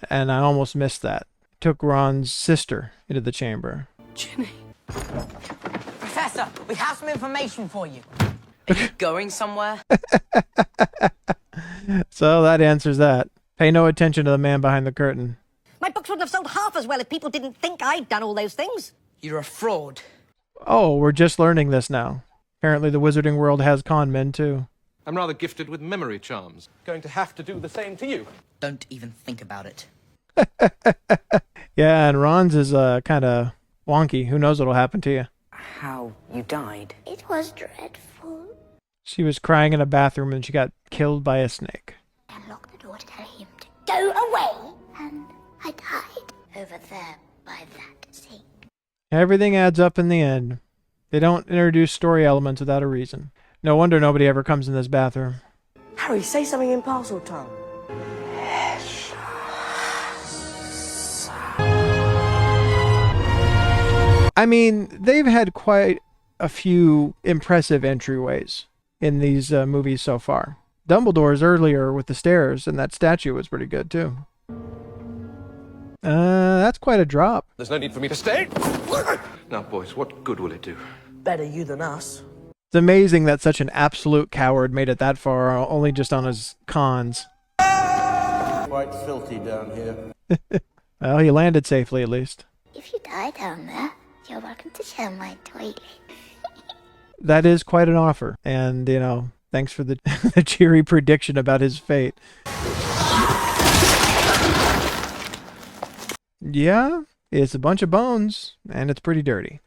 And I almost missed that. Took Ron's sister into the chamber. Ginny. Professor, we have some information for you. Are you going somewhere? So that answers that. Pay no attention to the man behind the curtain. My books wouldn't have sold half as well if people didn't think I'd done all those things. You're a fraud. Oh, we're just learning this now. Apparently the wizarding world has con men too. I'm rather gifted with memory charms. Going to have to do the same to you. Don't even think about it. Yeah, and Ron's is kind of wonky. Who knows what'll happen to you? How you died? It was dreadful. She was crying in a bathroom and she got killed by a snake. I locked the door to tell him to go away, and I died over there by that sink. Everything adds up in the end. They don't introduce story elements without a reason. No wonder nobody ever comes in this bathroom. Harry, say something in parcel tongue. I mean, they've had quite a few impressive entryways in these movies so far. Dumbledore's earlier with the stairs, and that statue was pretty good too. That's quite a drop. There's no need for me to stay. Now, boys, what good will it do? Better you than us. It's amazing that such an absolute coward made it that far, only just on his cons. Quite filthy down here. Well, he landed safely at least. If you die down there, you're welcome to share my toilet. That is quite an offer, and, you know, thanks for the, the cheery prediction about his fate. Yeah, it's a bunch of bones, and it's pretty dirty.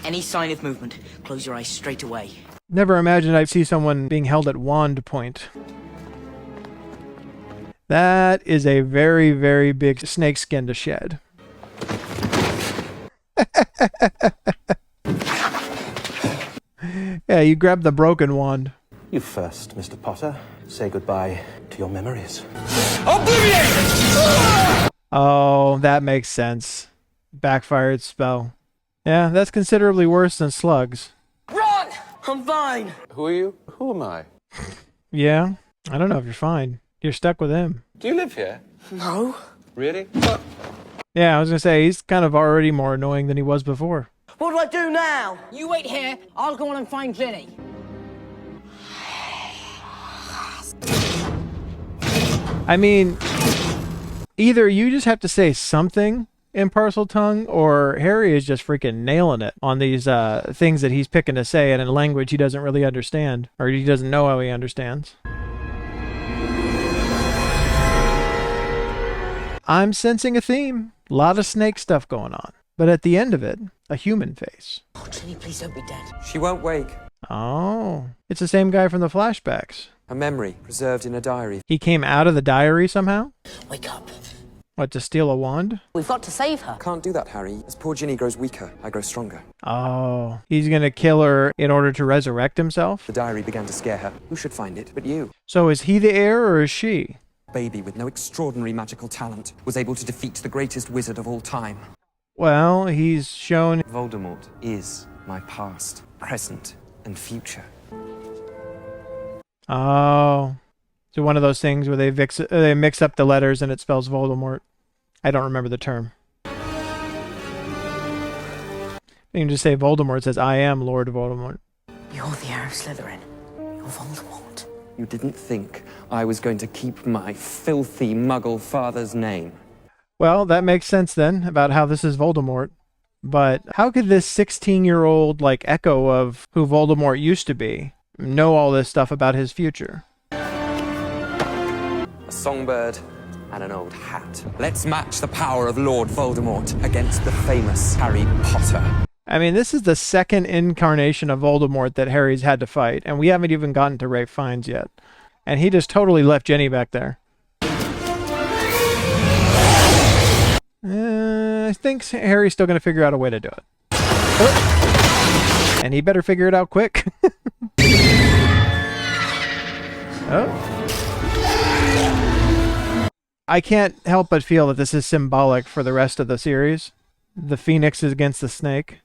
Any sign of movement, close your eyes straight away. Never imagined I'd see someone being held at wand point. That is a very, very big snake skin to shed. Yeah, you grab the broken wand. You first, Mr. Potter. Say goodbye to your memories. Oh, that makes sense. Backfired spell. Yeah, that's considerably worse than slugs. Run! I'm fine. Who are you? Who am I? Yeah, I don't know if you're fine. You're stuck with him. Do you live here? No. Really? Yeah, I was gonna say, he's kind of already more annoying than he was before. What do I do now? You wait here. I'll go on and find Ginny. I mean, either you just have to say something in Parcel Tongue, or Harry is just freaking nailing it on these things that he's picking to say in a language he doesn't really understand, or he doesn't know how he understands. I'm sensing a theme. A lot of snake stuff going on. But at the end of it, a human face. Oh, Trinny, please don't be dead. She won't wake. Oh, it's the same guy from the flashbacks. A memory preserved in a diary. He came out of the diary somehow? Wake up. What, to steal a wand? We've got to save her. Can't do that, Harry. As poor Ginny grows weaker, I grow stronger. Oh, he's gonna kill her in order to resurrect himself? The diary began to scare her. Who should find it but you? So is he the heir or is she? A baby with no extraordinary magical talent was able to defeat the greatest wizard of all time. Well, he's shown... Voldemort is my past, present, and future. Oh. So one of those things where they mix up the letters and it spells Voldemort. I don't remember the term. You can just say Voldemort. It says, I am Lord Voldemort. You're the heir of Slytherin. You're Voldemort. You didn't think I was going to keep my filthy muggle father's name. Well, that makes sense then, about how this is Voldemort. But how could this 16-year-old, like, echo of who Voldemort used to be know all this stuff about his future? A songbird and an old hat. Let's match the power of Lord Voldemort against the famous Harry Potter. I mean, this is the second incarnation of Voldemort that Harry's had to fight, and we haven't even gotten to Ralph Fiennes yet. And he just totally left Jenny back there. I think Harry's still going to figure out a way to do it. Oh. And he better figure it out quick. Oh. I can't help but feel that this is symbolic for the rest of the series. The Phoenix is against the snake.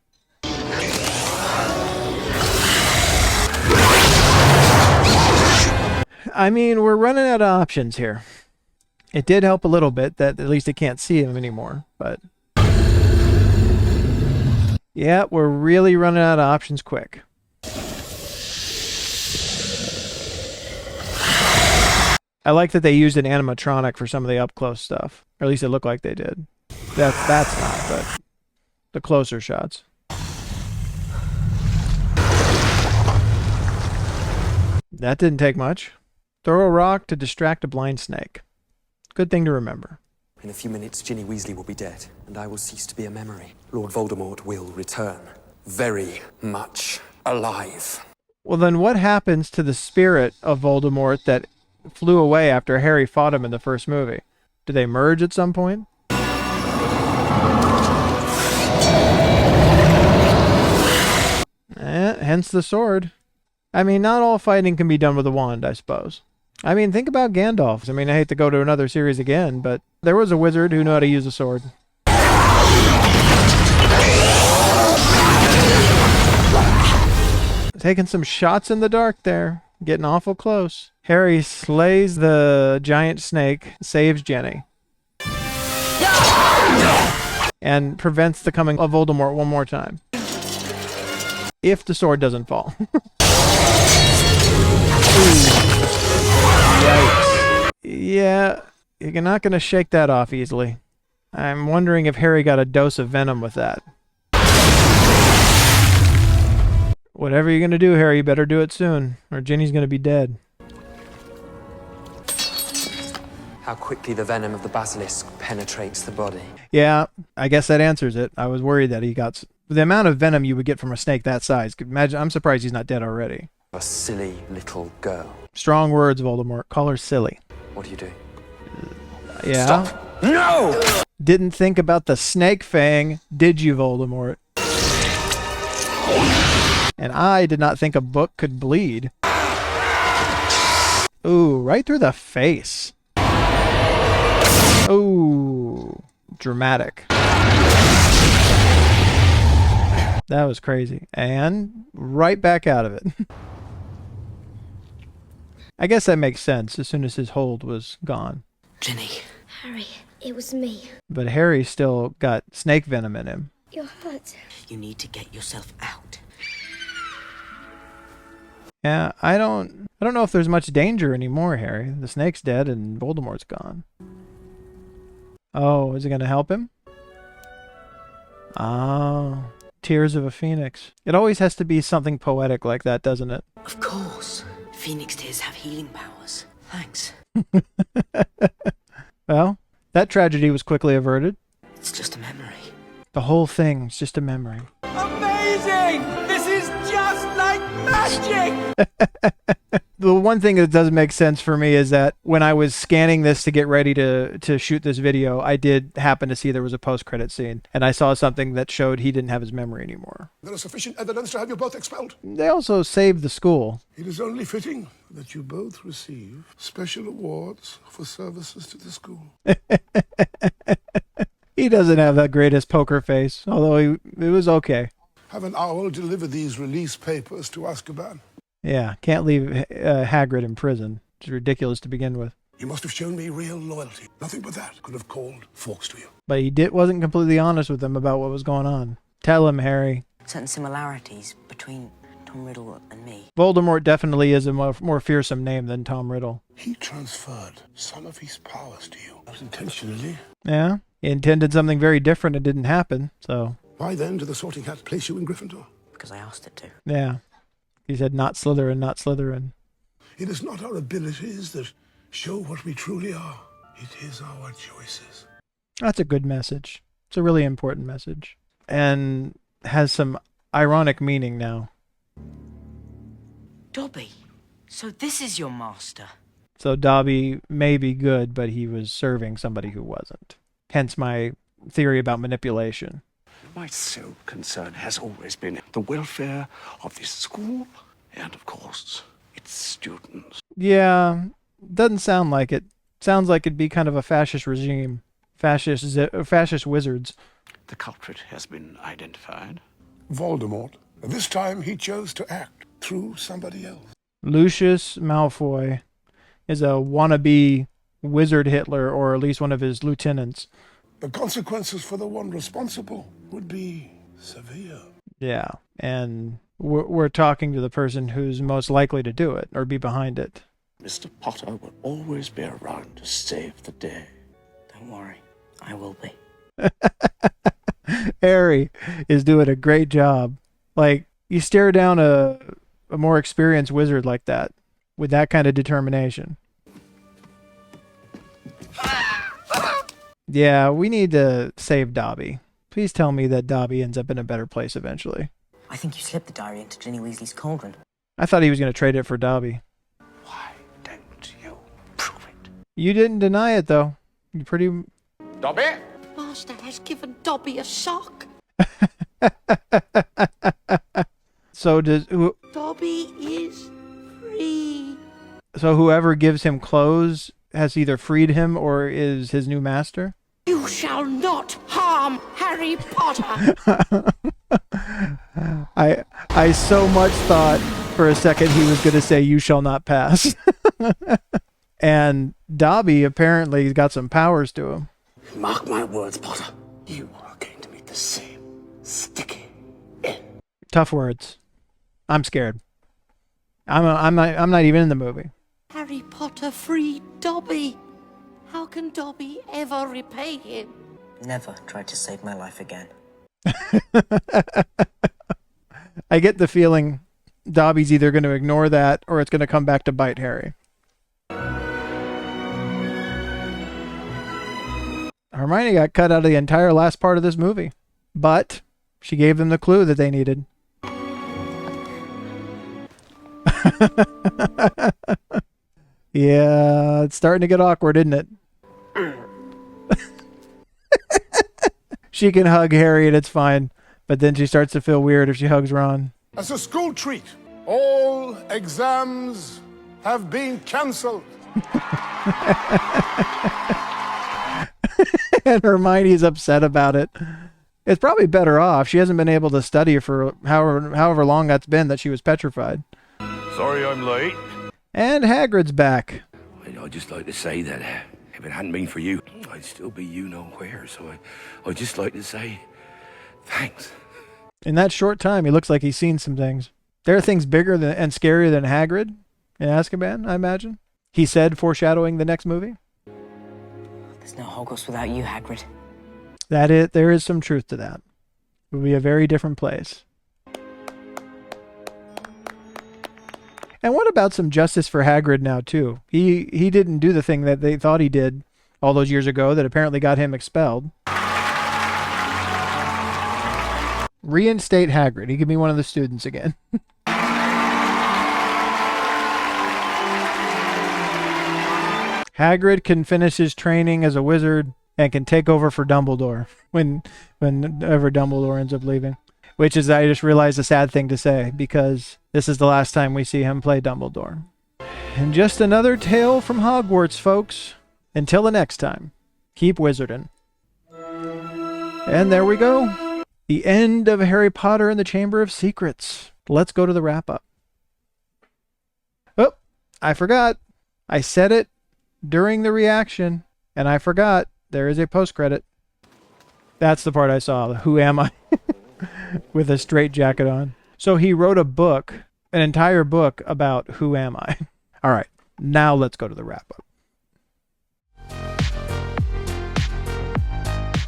I mean, we're running out of options here. It did help a little bit that at least it can't see him anymore, but... yeah, we're really running out of options quick. I like that they used an animatronic for some of the up-close stuff. Or at least it looked like they did. That's not, but the closer shots. That didn't take much. Throw a rock to distract a blind snake. Good thing to remember. In a few minutes, Ginny Weasley will be dead, and I will cease to be a memory. Lord Voldemort will return. Very much alive. Well, then what happens to the spirit of Voldemort that flew away after Harry fought him in the first movie? Do they merge at some point? Hence the sword. I mean, not all fighting can be done with a wand, I suppose. I mean, think about Gandalf. I mean, I hate to go to another series again, but there was a wizard who knew how to use a sword. Taking some shots in the dark there. Getting awful close. Harry slays the giant snake, saves Jenny. And prevents the coming of Voldemort one more time. If the sword doesn't fall. Yikes. Yeah, you're not going to shake that off easily. I'm wondering if Harry got a dose of venom with that. Whatever you're going to do, Harry, you better do it soon, or Ginny's going to be dead. How quickly the venom of the basilisk penetrates the body. Yeah, I guess that answers it. I was worried that he got... the amount of venom you would get from a snake that size. Imagine, I'm surprised he's not dead already. A silly little girl. Strong words, Voldemort. Call her silly. What do you do? Yeah. Stop! No! Didn't think about the snake fang, did you, Voldemort? And I did not think a book could bleed. Ooh, right through the face. Ooh, dramatic. That was crazy. And right back out of it. I guess that makes sense as soon as his hold was gone. Ginny. Harry, it was me. But Harry still got snake venom in him. You're hurt. You need to get yourself out. Yeah, I don't know if there's much danger anymore, Harry. The snake's dead and Voldemort's gone. Oh, is it going to help him? Oh, Tears of a Phoenix. It always has to be something poetic like that, doesn't it? Of course. Phoenix tears have healing powers. Thanks. Well, that tragedy was quickly averted. It's just a memory. The whole thing's just a memory. Amazing! This is just like magic! The one thing that doesn't make sense for me is that when I was scanning this to get ready to shoot this video, I did happen to see there was a post-credit scene, and I saw something that showed he didn't have his memory anymore. There is sufficient evidence to have you both expelled. They also saved the school. It is only fitting that you both receive special awards for services to the school. He doesn't have the greatest poker face, although it was okay. Have an owl deliver these release papers to Azkaban. Yeah, can't leave Hagrid in prison. It's ridiculous to begin with. You must have shown me real loyalty. Nothing but that could have called Fawkes to you. But he wasn't completely honest with them about what was going on. Tell him, Harry. Certain similarities between Tom Riddle and me. Voldemort definitely is a more fearsome name than Tom Riddle. He transferred some of his powers to you. That was intentionally. Yeah, he intended something very different. It didn't happen, so... Why then did the Sorting Hat place you in Gryffindor? Because I asked it to. Yeah. He said, not Slytherin, not Slytherin. It is not our abilities that show what we truly are. It is our choices. That's a good message. It's a really important message. And has some ironic meaning now. Dobby, so this is your master. So Dobby may be good, but he was serving somebody who wasn't. Hence my theory about manipulation. My sole concern has always been the welfare of this school and, of course, its students. Yeah, doesn't sound like it. Sounds like it'd be kind of a fascist regime. Fascist wizards. The culprit has been identified. Voldemort. This time he chose to act through somebody else. Lucius Malfoy is a wannabe wizard Hitler, or at least one of his lieutenants. The consequences for the one responsible would be severe. Yeah, and we're talking to the person who's most likely to do it, or be behind it. Mr. Potter will always be around to save the day. Don't worry, I will be. Harry is doing a great job. Like, you stare down a more experienced wizard like that, with that kind of determination. Yeah, we need to save Dobby. Please tell me that Dobby ends up in a better place eventually. I think you slipped the diary into Ginny Weasley's cauldron. I thought he was going to trade it for Dobby. Why don't you prove it? You didn't deny it, though. You pretty... Dobby? Master has given Dobby a sock. So does... Dobby is free. So whoever gives him clothes has either freed him or is his new master? You shall not harm Harry Potter. I so much thought for a second he was going to say, "You shall not pass." And Dobby apparently got some powers to him. Mark my words, Potter. You are going to meet the same sticky end. Tough words. I'm scared. I'm not even in the movie. Harry Potter freed Dobby. How can Dobby ever repay him? Never tried to save my life again. I get the feeling Dobby's either going to ignore that or it's going to come back to bite Harry. Hermione got cut out of the entire last part of this movie, but she gave them the clue that they needed. Yeah, it's starting to get awkward, isn't it? She can hug Harry and it's fine, but then she starts to feel weird if she hugs Ron. As a school treat, all exams have been cancelled. And Hermione's upset about it. It's probably better off. She hasn't been able to study for however long that's been that she was petrified. Sorry I'm late. And Hagrid's back. I'd just like to say that if it hadn't been for you, I'd still be you-know-where. So I'd just like to say thanks. In that short time, he looks like he's seen some things. There are things bigger and scarier than Hagrid in Azkaban, I imagine. He said, foreshadowing the next movie. There's no Hogwarts without you, Hagrid. There is some truth to that. It would be a very different place. And what about some justice for Hagrid now, too? He didn't do the thing that they thought he did all those years ago that apparently got him expelled. Reinstate Hagrid. He could be one of the students again. Hagrid can finish his training as a wizard and can take over for Dumbledore whenever Dumbledore ends up leaving. Which is, I just realized, a sad thing to say, because this is the last time we see him play Dumbledore. And just another tale from Hogwarts, folks. Until the next time, keep wizarding. And there we go. The end of Harry Potter and the Chamber of Secrets. Let's go to the wrap-up. Oh, I forgot. I said it during the reaction, and I forgot. There is a post-credit. That's the part I saw. The Who Am I? With a straitjacket on. So he wrote a book, an entire book about Who Am I? All right, now let's go to the wrap-up.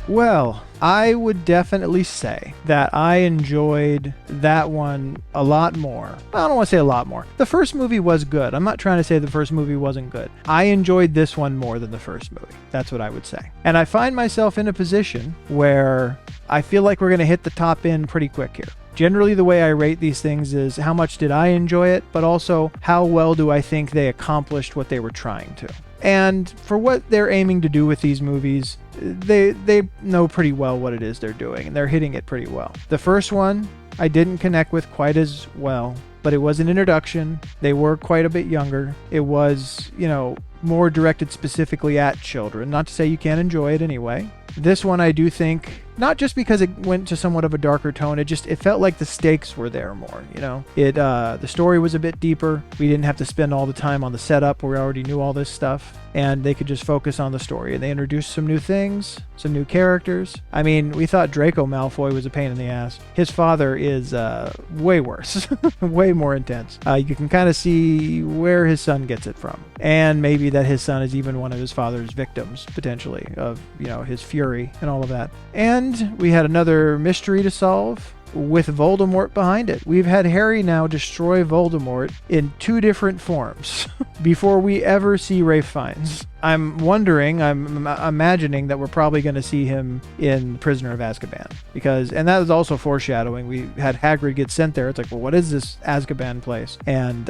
Well, I would definitely say that I enjoyed that one a lot more. I don't want to say a lot more. The first movie was good. I'm not trying to say the first movie wasn't good. I enjoyed this one more than the first movie. That's what I would say. And I find myself in a position where I feel like we're going to hit the top end pretty quick here. Generally, the way I rate these things is how much did I enjoy it, but also how well do I think they accomplished what they were trying to. And for what they're aiming to do with these movies, they know pretty well what it is they're doing, and they're hitting it pretty well. The first one, I didn't connect with quite as well, but it was an introduction. They were quite a bit younger. It was, more directed specifically at children. Not to say you can't enjoy it anyway. This one I do think, not just because it went to somewhat of a darker tone, it felt like the stakes were there more, the story was a bit deeper. We didn't have to spend all the time on the setup where we already knew all this stuff, and they could just focus on the story. And they introduced some new things, some new characters. I mean, we thought Draco Malfoy was a pain in the ass. His father is way worse, way more intense. You can kind of see where his son gets it from, and maybe that his son is even one of his father's victims, potentially, of, his fury and all of that. And we had another mystery to solve with Voldemort behind it. We've had Harry now destroy Voldemort in 2 different forms before we ever see Ralph Fiennes. I'm imagining that we're probably going to see him in Prisoner of Azkaban, and that is also foreshadowing. We had Hagrid get sent there. It's like, well, what is this Azkaban place? And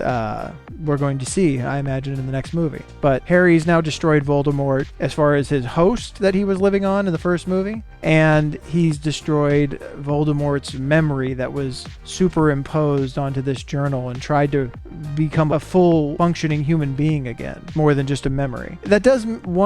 we're going to see, I imagine, in the next movie. But Harry's now destroyed Voldemort as far as his host that he was living on in the first movie, and he's destroyed Voldemort's memory that was superimposed onto this journal and tried to become a full functioning human being again, more than just a memory. That does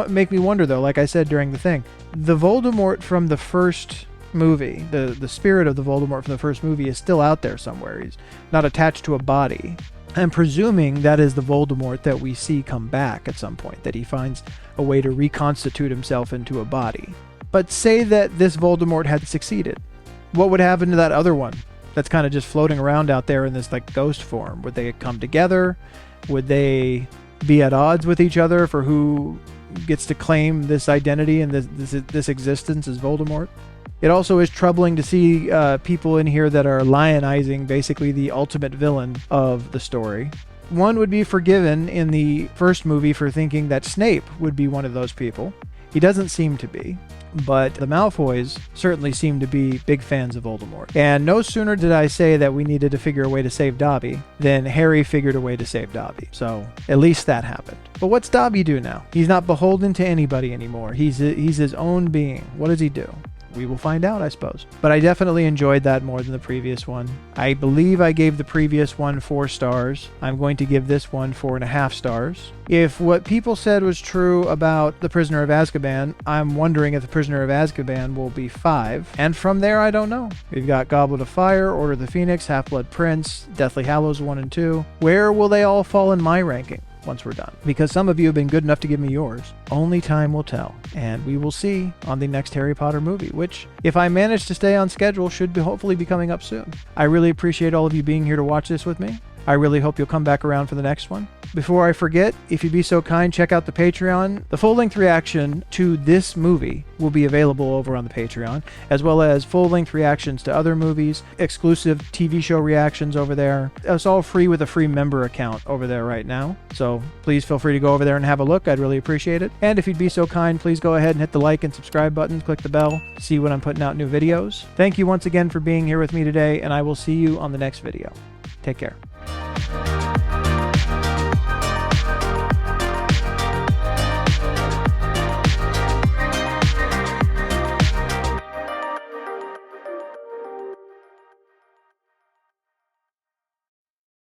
make me wonder, though, like I said during the thing, the Voldemort from the first movie, the spirit of the Voldemort from the first movie is still out there somewhere. He's not attached to a body. I'm presuming that is the Voldemort that we see come back at some point, that he finds a way to reconstitute himself into a body. But say that this Voldemort had succeeded. What would happen to that other one that's kind of just floating around out there in this like ghost form? Would they come together? Would they be at odds with each other for who gets to claim this identity and this existence as Voldemort? It also is troubling to see people in here that are lionizing basically the ultimate villain of the story. One would be forgiven in the first movie for thinking that Snape would be one of those people. He doesn't seem to be. But the Malfoys certainly seem to be big fans of Voldemort. And no sooner did I say that we needed to figure a way to save Dobby than Harry figured a way to save Dobby. So at least that happened. But what's Dobby do now? He's not beholden to anybody anymore. He's his own being. What does he do? We will find out, I suppose. But I definitely enjoyed that more than the previous one. I believe I gave the previous one 4 stars. I'm going to give this one 4.5 stars. If what people said was true about The Prisoner of Azkaban, I'm wondering if The Prisoner of Azkaban will be 5. And from there, I don't know. We've got Goblet of Fire, Order of the Phoenix, Half-Blood Prince, Deathly Hallows 1 and 2. Where will they all fall in my ranking once we're done? Because some of you have been good enough to give me yours. Only time will tell. And we will see on the next Harry Potter movie, which, if I manage to stay on schedule, should hopefully be coming up soon. I really appreciate all of you being here to watch this with me. I really hope you'll come back around for the next one. Before I forget, if you'd be so kind, check out the Patreon. The full-length reaction to this movie will be available over on the Patreon, as well as full-length reactions to other movies, exclusive TV show reactions over there. It's all free with a free member account over there right now. So please feel free to go over there and have a look. I'd really appreciate it. And if you'd be so kind, please go ahead and hit the like and subscribe button, click the bell to see when I'm putting out new videos. Thank you once again for being here with me today, and I will see you on the next video. Take care.